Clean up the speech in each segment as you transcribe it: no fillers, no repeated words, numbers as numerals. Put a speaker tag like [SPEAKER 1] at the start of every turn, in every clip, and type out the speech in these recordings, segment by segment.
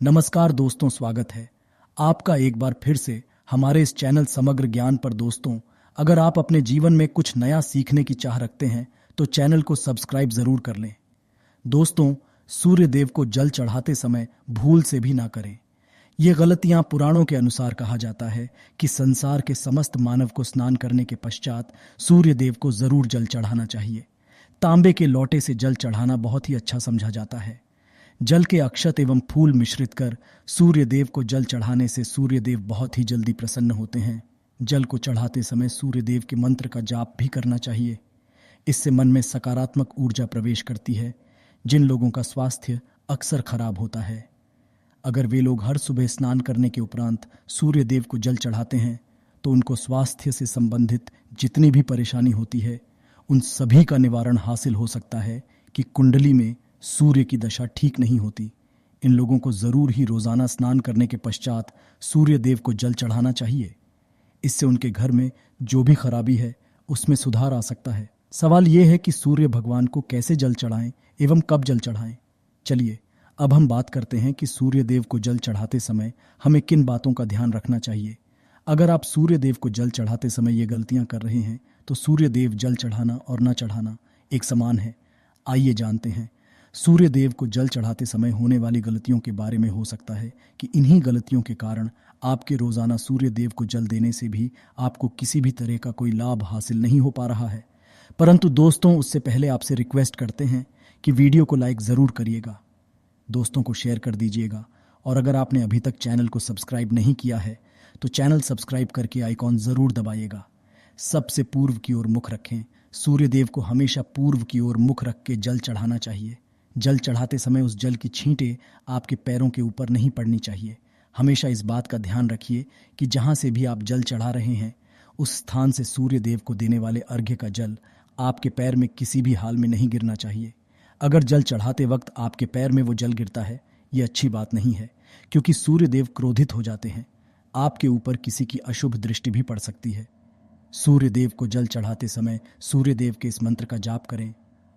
[SPEAKER 1] नमस्कार दोस्तों, स्वागत है आपका एक बार फिर से हमारे इस चैनल समग्र ज्ञान पर। दोस्तों, अगर आप अपने जीवन में कुछ नया सीखने की चाह रखते हैं तो चैनल को सब्सक्राइब जरूर कर लें। दोस्तों, सूर्य देव को जल चढ़ाते समय भूल से भी ना करें। ये गलतियां पुराणों के अनुसार कहा जाता है कि संसार के समस्त मानव को स्नान करने के पश्चात सूर्य देव को जरूर जल चढ़ाना चाहिए। तांबे के लोटे से जल चढ़ाना बहुत ही अच्छा समझा जाता है। जल के अक्षत एवं फूल मिश्रित कर सूर्य देव को जल चढ़ाने से सूर्य देव बहुत ही जल्दी प्रसन्न होते हैं। जल को चढ़ाते समय सूर्य देव के मंत्र का जाप भी करना चाहिए। इससे मन में सकारात्मक ऊर्जा प्रवेश करती है। जिन लोगों का स्वास्थ्य अक्सर खराब होता है, अगर वे लोग हर सुबह स्नान करने के उपरांत सूर्य देव को जल चढ़ाते हैं तो उनको स्वास्थ्य से संबंधित जितनी भी परेशानी होती है उन सभी का निवारण हासिल हो सकता है। कि कुंडली में सूर्य की दशा ठीक नहीं होती, इन लोगों को जरूर ही रोजाना स्नान करने के पश्चात सूर्य देव को जल चढ़ाना चाहिए। इससे उनके घर में जो भी खराबी है उसमें सुधार आ सकता है। सवाल यह है कि सूर्य भगवान को कैसे जल चढ़ाएं एवं कब जल चढ़ाएं। चलिए अब हम बात करते हैं कि सूर्य देव को जल चढ़ाते समय हमें किन बातों का ध्यान रखना चाहिए। अगर आप सूर्य देव को जल चढ़ाते समय ये गलतियां कर रहे हैं तो सूर्य देव जल चढ़ाना और न चढ़ाना एक समान है। आइए जानते हैं सूर्य देव को जल चढ़ाते समय होने वाली गलतियों के बारे में। हो सकता है कि इन्हीं गलतियों के कारण आपके रोजाना सूर्य देव को जल देने से भी आपको किसी भी तरह का कोई लाभ हासिल नहीं हो पा रहा है। परंतु दोस्तों, उससे पहले आपसे रिक्वेस्ट करते हैं कि वीडियो को लाइक जरूर करिएगा, दोस्तों को शेयर कर दीजिएगा, और अगर आपने अभी तक चैनल को सब्सक्राइब नहीं किया है तो चैनल सब्सक्राइब करके आइकॉन जरूर दबाइएगा। सबसे पूर्व की ओर मुख रखें। सूर्य देव को हमेशा पूर्व की ओर मुख रख के जल चढ़ाना चाहिए। जल चढ़ाते समय उस जल की छींटें आपके पैरों के ऊपर नहीं पड़नी चाहिए। हमेशा इस बात का ध्यान रखिए कि जहां से भी आप जल चढ़ा रहे हैं उस स्थान से सूर्य देव को देने वाले अर्घ्य का जल आपके पैर में किसी भी हाल में नहीं गिरना चाहिए। अगर जल चढ़ाते वक्त आपके पैर में वो जल गिरता है, ये अच्छी बात नहीं है, क्योंकि सूर्य देव क्रोधित हो जाते हैं। आपके ऊपर किसी की अशुभ दृष्टि भी पड़ सकती है। सूर्य देव को जल चढ़ाते समय सूर्य देव के इस मंत्र का जाप करें।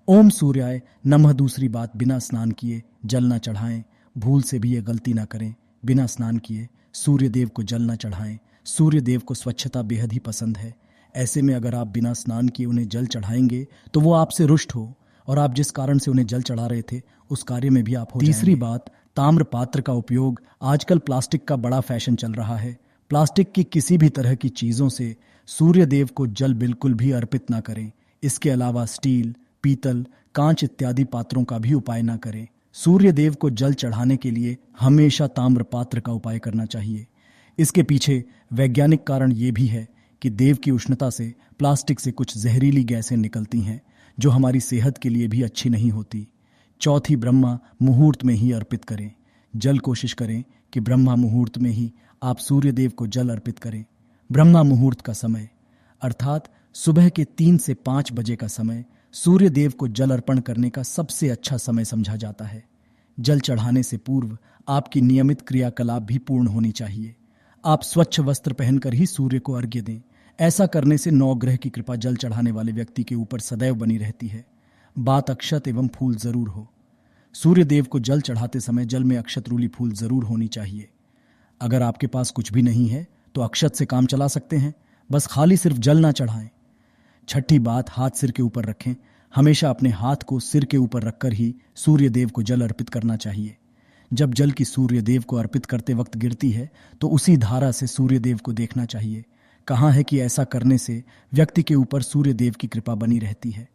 [SPEAKER 1] ओम सूर्याय नमः। दूसरी बात, बिना स्नान किए जल न चढ़ाएं। भूल से भी ये गलती ना करें। बिना स्नान किए सूर्य देव को जल न चढ़ाएं। सूर्य देव को स्वच्छता बेहद ही पसंद है। ऐसे में अगर आप बिना स्नान किए उन्हें जल चढ़ाएंगे तो वो आपसे रुष्ट हो और आप जिस कारण से उन्हें जल चढ़ा रहे थे उस कार्य में भी आप हो जाएंगे। तीसरी बात, ताम्र पात्र का उपयोग। आजकल प्लास्टिक का बड़ा फैशन चल रहा है। प्लास्टिक की किसी भी तरह की चीजों से सूर्य देव को जल बिल्कुल भी अर्पित ना करें। इसके अलावा स्टील, पीतल, कांच इत्यादि पात्रों का भी उपाय ना करें। सूर्य देव को जल चढ़ाने के लिए हमेशा ताम्र पात्र का उपाय करना चाहिए। इसके पीछे वैज्ञानिक कारण ये भी है कि देव की उष्णता से प्लास्टिक से कुछ जहरीली गैसें निकलती हैं जो हमारी सेहत के लिए भी अच्छी नहीं होती। चौथी, ब्रह्मा मुहूर्त में ही अर्पित करें। जल कोशिश करें कि ब्रह्मा मुहूर्त में ही आप सूर्य देव को जल अर्पित करें। ब्रह्मा मुहूर्त का समय अर्थात सुबह के 3 से 5 बजे का समय सूर्य देव को जल अर्पण करने का सबसे अच्छा समय समझा जाता है। जल चढ़ाने से पूर्व आपकी नियमित क्रियाकलाप भी पूर्ण होनी चाहिए। आप स्वच्छ वस्त्र पहनकर ही सूर्य को अर्घ्य दें। ऐसा करने से नवग्रह की कृपा जल चढ़ाने वाले व्यक्ति के ऊपर सदैव बनी रहती है। बात, अक्षत एवं फूल जरूर हो। सूर्य देव को जल चढ़ाते समय जल में अक्षत रूली फूल जरूर होनी चाहिए। अगर आपके पास कुछ भी नहीं है तो अक्षत से काम चला सकते हैं, बस खाली सिर्फ जल ना चढ़ाएं। छठी बात, हाथ सिर के ऊपर रखें। हमेशा अपने हाथ को सिर के ऊपर रखकर ही सूर्य देव को जल अर्पित करना चाहिए। जब जल की सूर्य देव को अर्पित करते वक्त गिरती है तो उसी धारा से सूर्य देव को देखना चाहिए। कहा है कि ऐसा करने से व्यक्ति के ऊपर सूर्य देव की कृपा बनी रहती है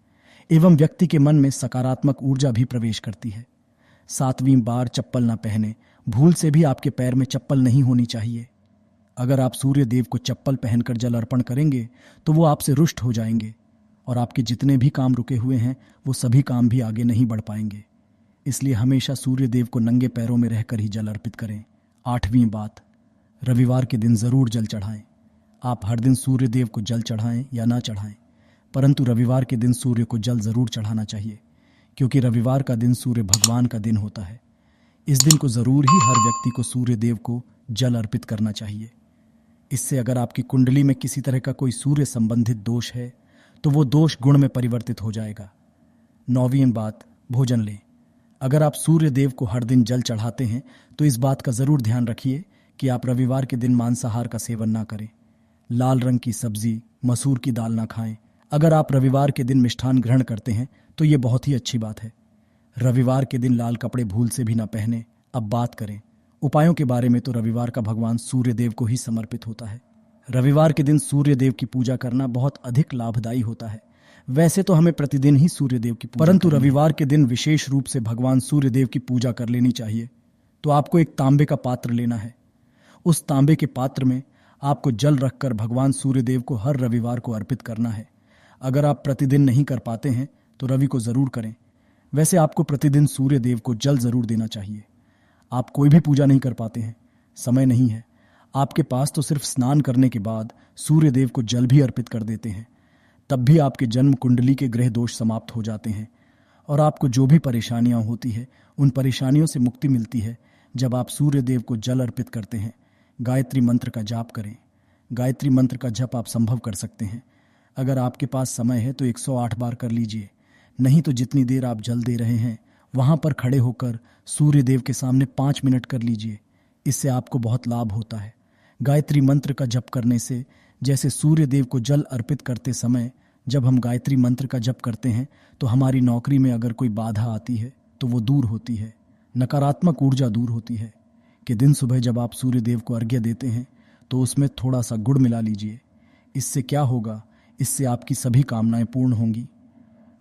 [SPEAKER 1] एवं व्यक्ति के मन में सकारात्मक ऊर्जा भी प्रवेश करती है। 7वीं बार, चप्पल ना पहने। भूल से भी आपके पैर में चप्पल नहीं होनी चाहिए। अगर आप सूर्य देव को चप्पल पहनकर जल अर्पण करेंगे तो वो आपसे रुष्ट हो जाएंगे और आपके जितने भी काम रुके हुए हैं वो सभी काम भी आगे नहीं बढ़ पाएंगे। इसलिए हमेशा सूर्य देव को नंगे पैरों में रहकर ही जल अर्पित करें। 8वीं बात, रविवार के दिन जरूर जल चढ़ाएं। आप हर दिन सूर्य देव को जल चढ़ाएं या ना चढ़ाएं, परंतु रविवार के दिन सूर्य को जल जरूर चढ़ाना चाहिए, क्योंकि रविवार का दिन सूर्य भगवान का दिन होता है। इस दिन को जरूर ही हर व्यक्ति को सूर्य देव को जल अर्पित करना चाहिए। इससे अगर आपकी कुंडली में किसी तरह का कोई सूर्य संबंधित दोष है तो वो दोष गुण में परिवर्तित हो जाएगा। 9वीं बात, भोजन लें। अगर आप सूर्य देव को हर दिन जल चढ़ाते हैं तो इस बात का जरूर ध्यान रखिए कि आप रविवार के दिन मांसाहार का सेवन ना करें। लाल रंग की सब्जी, मसूर की दाल ना खाएं। अगर आप रविवार के दिन मिष्ठान ग्रहण करते हैं तो ये बहुत ही अच्छी बात है। रविवार के दिन लाल कपड़े भूल से भी ना पहने। अब बात करें उपायों के बारे में, तो रविवार का भगवान सूर्य देव को ही समर्पित होता है। रविवार के दिन सूर्य देव की पूजा करना बहुत अधिक लाभदायी होता है। वैसे तो हमें प्रतिदिन ही सूर्य देव की पूजा, परंतु रविवार के दिन विशेष रूप से भगवान सूर्य देव की पूजा कर लेनी चाहिए। तो आपको एक तांबे का पात्र लेना है। उस तांबे के पात्र में आपको जल रखकर भगवान सूर्य देव को हर रविवार को अर्पित करना है। अगर आप प्रतिदिन नहीं कर पाते हैं तो रवि को जरूर करें। वैसे आपको प्रतिदिन सूर्य देव को जल जरूर देना चाहिए। आप कोई भी पूजा नहीं कर पाते हैं, समय नहीं है आपके पास, तो सिर्फ स्नान करने के बाद सूर्य देव को जल भी अर्पित कर देते हैं, तब भी आपके जन्म कुंडली के ग्रह दोष समाप्त हो जाते हैं और आपको जो भी परेशानियां होती है उन परेशानियों से मुक्ति मिलती है जब आप सूर्य देव को जल अर्पित करते हैं। गायत्री मंत्र का जाप करें। गायत्री मंत्र का जप आप संभव कर सकते हैं। अगर आपके पास समय है तो 108 बार कर लीजिए, नहीं तो जितनी देर आप जल दे रहे हैं वहां पर खड़े होकर सूर्य देव के सामने 5 मिनट कर लीजिए। इससे आपको बहुत लाभ होता है। गायत्री मंत्र का जप करने से, जैसे सूर्य देव को जल अर्पित करते समय जब हम गायत्री मंत्र का जप करते हैं तो हमारी नौकरी में अगर कोई बाधा आती है तो वो दूर होती है, नकारात्मक ऊर्जा दूर होती है। कि दिन सुबह जब आप सूर्य देव को अर्घ्य देते हैं तो उसमें थोड़ा सा गुड़ मिला लीजिए। इससे क्या होगा, इससे आपकी सभी कामनाएं पूर्ण होंगी।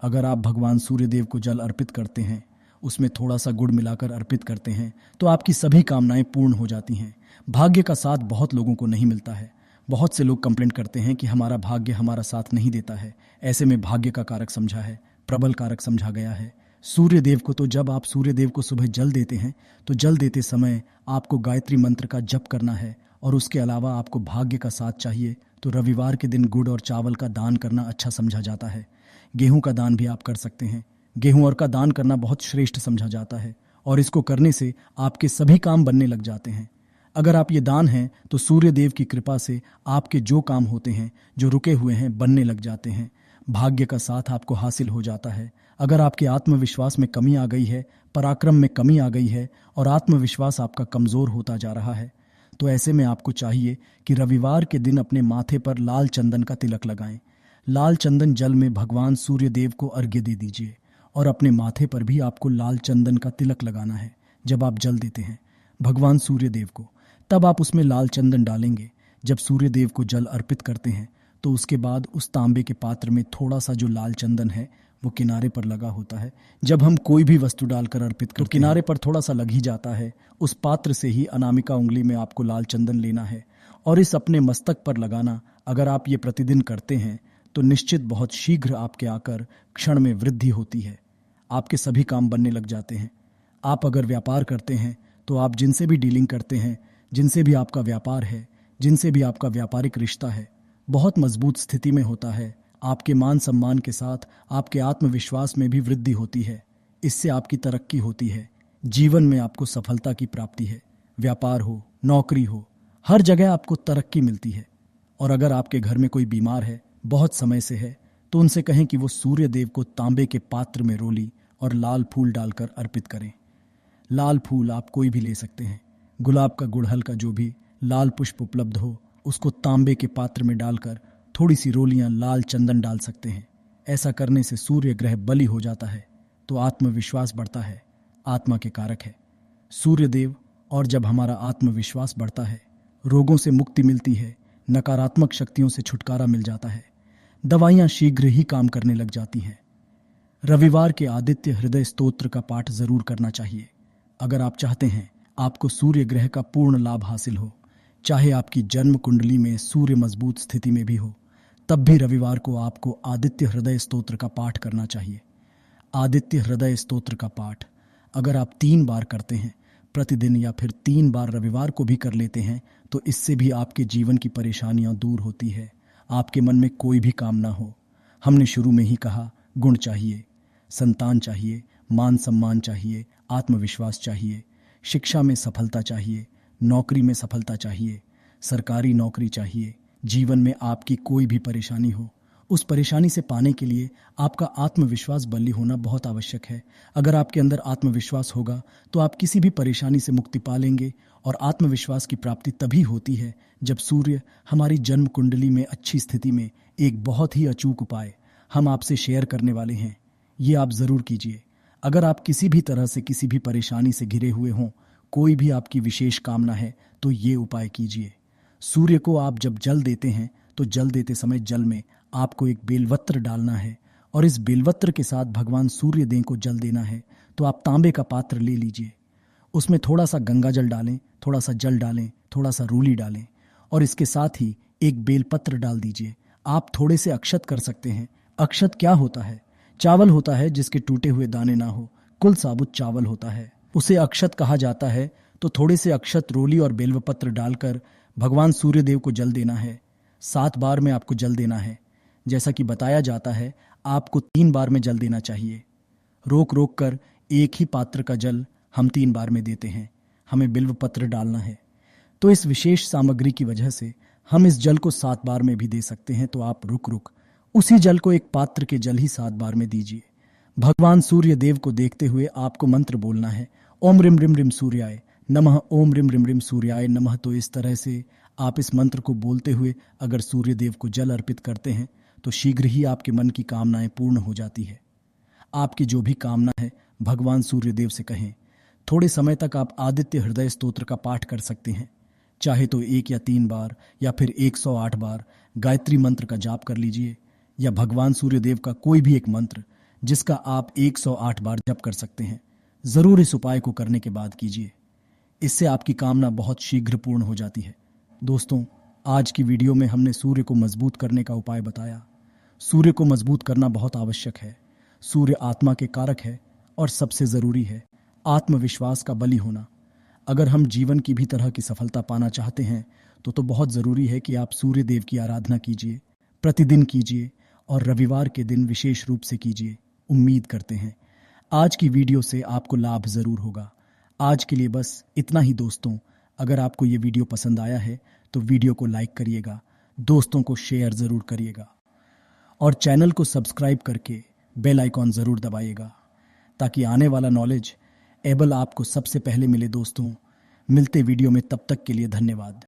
[SPEAKER 1] अगर आप भगवान सूर्य देव को जल अर्पित करते हैं, उसमें थोड़ा सा गुड़ मिलाकर अर्पित करते हैं, तो आपकी सभी कामनाएं पूर्ण हो जाती हैं। भाग्य का साथ बहुत लोगों को नहीं मिलता है। बहुत से लोग कंप्लेंट करते हैं कि हमारा भाग्य हमारा साथ नहीं देता है। ऐसे में भाग्य का कारक समझा है, प्रबल कारक समझा गया है सूर्य देव को। तो जब आप सूर्य देव को सुबह जल देते हैं तो जल देते समय आपको गायत्री मंत्र का जप करना है और उसके अलावा आपको भाग्य का साथ चाहिए तो रविवार के दिन गुड़ और चावल का दान करना अच्छा समझा जाता है। गेहूं का दान भी आप कर सकते हैं। गेहूं और का दान करना बहुत श्रेष्ठ समझा जाता है और इसको करने से आपके सभी काम बनने लग जाते हैं। अगर आप ये दान हैं तो सूर्य देव की कृपा से आपके जो काम होते हैं, जो रुके हुए हैं, बनने लग जाते हैं। भाग्य का साथ आपको हासिल हो जाता है। अगर आपके आत्मविश्वास में कमी आ गई है, पराक्रम में कमी आ गई है और आत्मविश्वास आपका कमजोर होता जा रहा है, तो ऐसे में आपको चाहिए कि रविवार के दिन अपने माथे पर लाल चंदन का तिलक लगाएं। लाल चंदन जल में भगवान सूर्य देव को अर्घ्य दे दीजिए और अपने माथे पर भी आपको लाल चंदन का तिलक लगाना है। जब आप जल देते हैं भगवान सूर्य देव को, तब आप उसमें लाल चंदन डालेंगे। जब सूर्य देव को जल अर्पित करते हैं तो उसके बाद उस तांबे के पात्र में थोड़ा सा जो लाल चंदन है वो किनारे पर लगा होता है। जब हम कोई भी वस्तु डालकर अर्पित करते हैं तो किनारे पर थोड़ा सा लग ही जाता है। उस पात्र से ही अनामिका उंगली में आपको लाल चंदन लेना है और इस अपने मस्तक पर लगाना। अगर आप ये प्रतिदिन करते हैं तो निश्चित बहुत शीघ्र आपके आकर क्षण में वृद्धि होती है। आपके सभी काम बनने लग जाते हैं। आप अगर व्यापार करते हैं तो आप जिनसे भी डीलिंग करते हैं, जिनसे भी आपका व्यापार है, जिनसे भी आपका व्यापारिक रिश्ता है, बहुत मजबूत स्थिति में होता है। आपके मान सम्मान के साथ आपके आत्मविश्वास में भी वृद्धि होती है। इससे आपकी तरक्की होती है। जीवन में आपको सफलता की प्राप्ति है। व्यापार हो, नौकरी हो, हर जगह आपको तरक्की मिलती है। और अगर आपके घर में कोई बीमार है, बहुत समय से है, तो उनसे कहें कि वो सूर्य देव को तांबे के पात्र में रोली और लाल फूल डालकर अर्पित करें। लाल फूल आप कोई भी ले सकते हैं। गुलाब का, गुड़हल का, जो भी लाल पुष्प उपलब्ध हो, उसको तांबे के पात्र में डालकर थोड़ी सी रोलियां लाल चंदन डाल सकते हैं। ऐसा करने से सूर्य ग्रह बली हो जाता है तो आत्मविश्वास बढ़ता है। आत्मा के कारक है सूर्य देव, और जब हमारा आत्मविश्वास बढ़ता है, रोगों से मुक्ति मिलती है, नकारात्मक शक्तियों से छुटकारा मिल जाता है, दवाइयां शीघ्र ही काम करने लग जाती हैं। रविवार के आदित्य हृदय स्तोत्र का पाठ जरूर करना चाहिए। अगर आप चाहते हैं आपको सूर्य ग्रह का पूर्ण लाभ हासिल हो, चाहे आपकी जन्म कुंडली में सूर्य मजबूत स्थिति में भी हो, तब भी रविवार को आपको आदित्य हृदय स्तोत्र का पाठ करना चाहिए। आदित्य हृदय स्तोत्र का पाठ अगर आप 3 बार करते हैं प्रतिदिन, या फिर 3 बार रविवार को भी कर लेते हैं, तो इससे भी आपके जीवन की परेशानियां दूर होती है। आपके मन में कोई भी काम ना हो। हमने शुरू में ही कहा, गुण चाहिए, संतान चाहिए, मान सम्मान चाहिए, आत्मविश्वास चाहिए, शिक्षा में सफलता चाहिए, नौकरी में सफलता चाहिए, सरकारी नौकरी चाहिए। जीवन में आपकी कोई भी परेशानी हो, उस परेशानी से पाने के लिए आपका आत्मविश्वास बली होना बहुत आवश्यक है। अगर आपके अंदर आत्मविश्वास होगा तो आप किसी भी परेशानी से मुक्ति पा लेंगे। और आत्मविश्वास की प्राप्ति तभी होती है जब सूर्य हमारी जन्म कुंडली में अच्छी स्थिति में। एक बहुत ही अचूक उपाय हम आपसे शेयर करने वाले हैं, ये आप जरूर कीजिए। अगर आप किसी भी तरह से किसी भी परेशानी से घिरे हुए हों, कोई भी आपकी विशेष कामना है, तो ये उपाय कीजिए। सूर्य को आप जब जल देते हैं तो जल देते समय जल में आपको एक बेलवत्र डालना है और इस बेलवत्र के साथ भगवान सूर्य देव को जल देना है। तो आप तांबे का पात्र ले लीजिए, उसमें थोड़ा सा गंगा जल डालें, थोड़ा सा जल डालें, थोड़ा सा रूली डालें और इसके साथ ही एक बेलपत्र डाल दीजिए। आप थोड़े से अक्षत कर सकते हैं। अक्षत क्या होता है? चावल होता है जिसके टूटे हुए दाने ना हो, कुल साबुत चावल होता है, उसे अक्षत कहा जाता है। तो थोड़े से अक्षत, रोली और बेलवपत्र डालकर भगवान सूर्य देव को जल देना है। 7 बार में आपको जल देना है। जैसा कि बताया जाता है आपको 3 बार में जल देना चाहिए। रोक रोक कर एक ही पात्र का जल हम 3 बार में देते हैं। हमें बिल्वपत्र डालना है। तो इस विशेष सामग्री की वजह से हम इस जल को 7 बार में भी दे सकते हैं। तो आप रुक रुक उसी जल को एक पात्र के जल ही 7 बार में दीजिए। भगवान सूर्य देव को देखते हुए आपको मंत्र बोलना है, ओम रिम रिम रिम सूर्याय नमः, ओम रिम रिम रिम सूर्याय नमः। तो इस तरह से आप इस मंत्र को बोलते हुए अगर सूर्य देव को जल अर्पित करते हैं तो शीघ्र ही आपके मन की कामनाएं पूर्ण हो जाती है। आपकी जो भी कामना है भगवान सूर्य देव से कहें। थोड़े समय तक आप आदित्य हृदय स्तोत्र का पाठ कर सकते हैं। चाहे तो 1 या 3 बार या फिर 108 बार गायत्री मंत्र का जाप कर लीजिए, या भगवान सूर्य देव का कोई भी एक मंत्र जिसका आप 108 बार जप कर सकते हैं। जरूर इस उपाय को करने के बाद कीजिए, इससे आपकी कामना बहुत शीघ्र पूर्ण हो जाती है। दोस्तों, आज की वीडियो में हमने सूर्य को मजबूत करने का उपाय बताया। सूर्य को मजबूत करना बहुत आवश्यक है। सूर्य आत्मा के कारक है और सबसे जरूरी है आत्मविश्वास का बली होना। अगर हम जीवन की भी तरह की सफलता पाना चाहते हैं तो बहुत जरूरी है कि आप सूर्य देव की आराधना कीजिए, प्रतिदिन कीजिए और रविवार के दिन विशेष रूप से कीजिए। उम्मीद करते हैं आज की वीडियो से आपको लाभ जरूर होगा। आज के लिए बस इतना ही दोस्तों। अगर आपको ये वीडियो पसंद आया है तो वीडियो को लाइक करिएगा, दोस्तों को शेयर जरूर करिएगा और चैनल को सब्सक्राइब करके बेल आइकॉन जरूर दबाइएगा ताकि आने वाला नॉलेज एबल आपको सबसे पहले मिले। दोस्तों, मिलते वीडियो में, तब तक के लिए धन्यवाद।